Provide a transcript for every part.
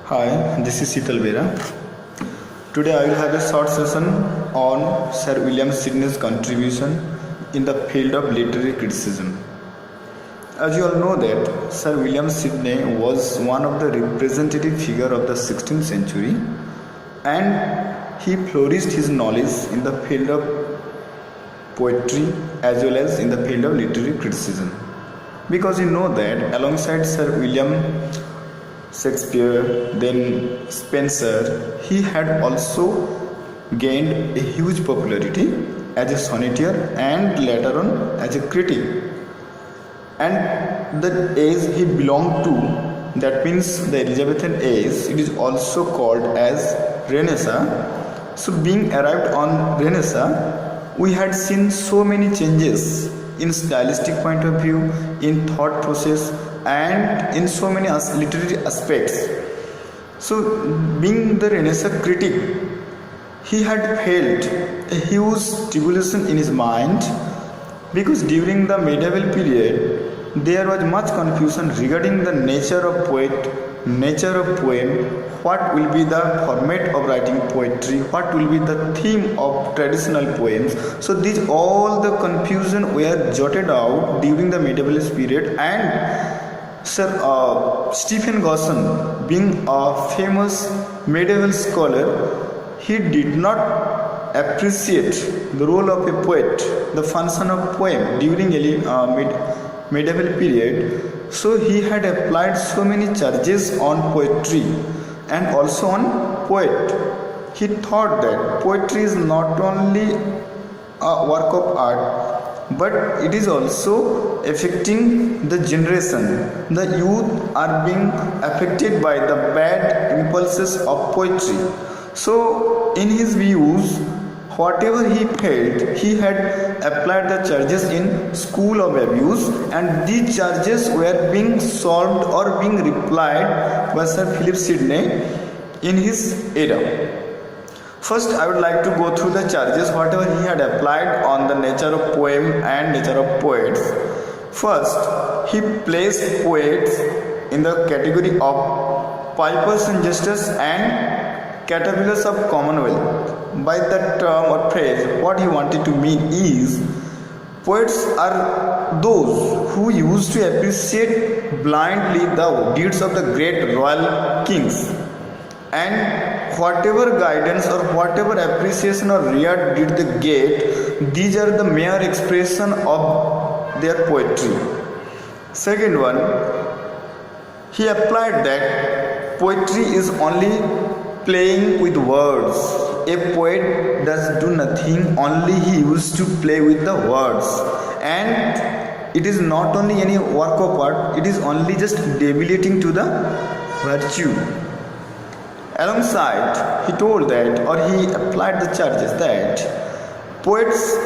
Hi, this is Sital Bera. Today I will have a short session on Sir William Sidney's contribution in the field of literary criticism. As you all know that Sir William Sidney was one of the representative figure of the 16th century, and he flourished his knowledge in the field of poetry as well as in the field of literary criticism. Because you know that alongside Sir William Shakespeare, then Spencer, he had also gained a huge popularity as a sonneteer and later on as a critic. And the age he belonged to, that means the Elizabethan age, it is also called as Renaissance. So being arrived on Renaissance, we had seen so many changes in stylistic point of view, in thought process, and in so many literary aspects. So being the Renaissance critic, he had felt a huge tribulation in his mind, because during the medieval period there was much confusion regarding the nature of poet, nature of poem, what will be the format of writing poetry, what will be the theme of traditional poems. So these all the confusion were jotted out during the medieval period, and Sir Stephen Gosson, being a famous medieval scholar, he did not appreciate the role of a poet, the function of poem during medieval period. So he had applied so many charges on poetry and also on poet. He thought that poetry is not only a work of art, but it is also affecting the generation. The youth are being affected by the bad impulses of poetry. So in his views, whatever he felt, he had applied the charges in school of abuse, and these charges were being solved or being replied by Sir Philip Sidney in his era. First, I would like to go through the charges whatever he had applied on the nature of poem and nature of poets. First, he placed poets in the category of pipers and jesters and caterpillars of commonwealth. By that term or phrase, what he wanted to mean is, poets are those who used to appreciate blindly the deeds of the great royal kings, and whatever guidance or whatever appreciation or regard did they get, these are the mere expression of their poetry. Second one, he applied that poetry is only playing with words. A poet does do nothing, only he used to play with the words, and it is not only any work of art, it is only just debilitating to the virtue. Alongside, he told that, or he applied the charges that poets,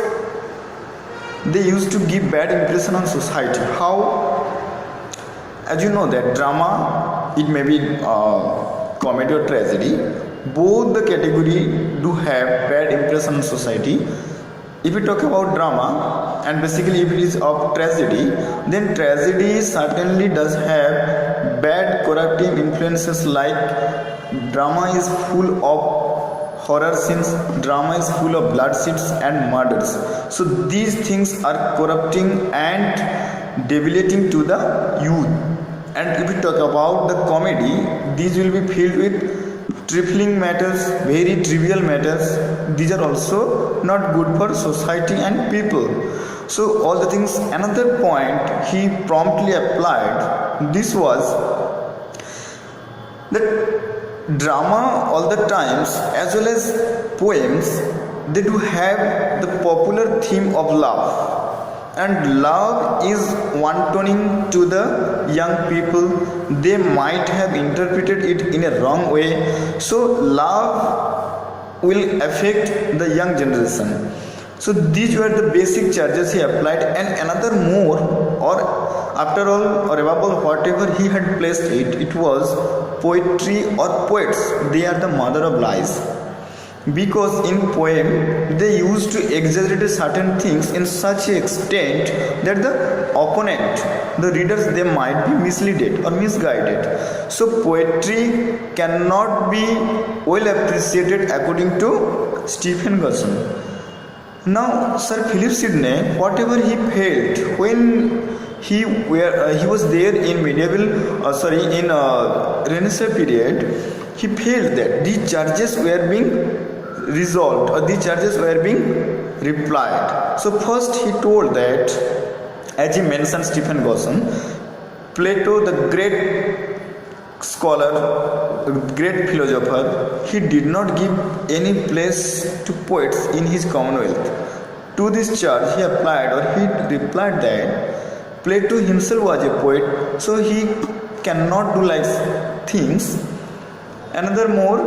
they used to give bad impression on society. How? As you know that drama, it may be comedy or tragedy, both the category do have bad impression on society. If we talk about drama, and basically if it is of tragedy, then tragedy certainly does have bad corrupting influences, like drama is full of horror scenes, drama is full of bloodsheds and murders. So these things are corrupting and debilitating to the youth. And if we talk about the comedy, these will be filled with trifling matters, very trivial matters. These are also not good for society and people. So all the things, another point he promptly applied, this was that drama all the times as well as poems, they do have the popular theme of love, and love is wantoning to the young people. They might have interpreted it in a wrong way, so love will affect the young generation. So these were the basic charges he applied, and another more, or after all or above all, whatever he had placed it was poetry or poets, they are the mother of lies. because in poem they used to exaggerate certain things in such an extent that the opponent, the readers, they might be misled or misguided. So poetry cannot be well appreciated according to Stephen Gosson. Now Sir Philip Sidney, whatever he felt when he was there in Renaissance period, he felt that these charges were being resolved or these charges were being replied. So first he told that, as he mentioned Stephen Gosson, Plato, the great scholar, great philosopher, he did not give any place to poets in his commonwealth. To this charge he applied, or he replied that Plato himself was a poet, so he cannot do like things. Another more,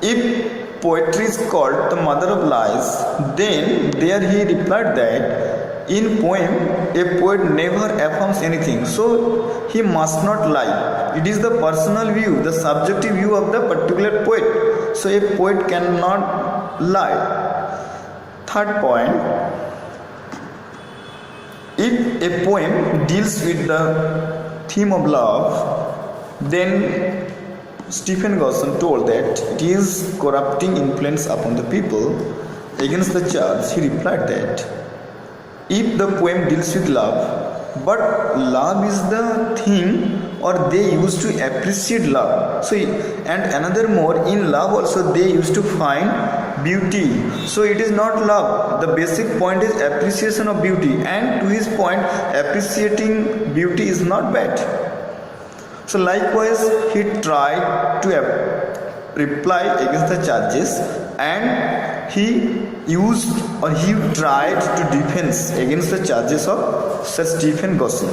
if poetry is called the mother of lies, then there he replied that in poem a poet never affirms anything, so he must not lie. It is the personal view, the subjective view of the particular poet, so a poet cannot lie. Third point, if a poem deals with the theme of love, then Stephen Gosson told that it is corrupting influence upon the people. Against the charge, he replied that if the poem deals with love, but love is the thing, or they used to appreciate love. So, and another more, in love also they used to find beauty. So it is not love. The basic point is appreciation of beauty, and to his point, appreciating beauty is not bad. So likewise, he tried to reply against the charges, and he tried to defend against the charges of Sir Stephen Gosson.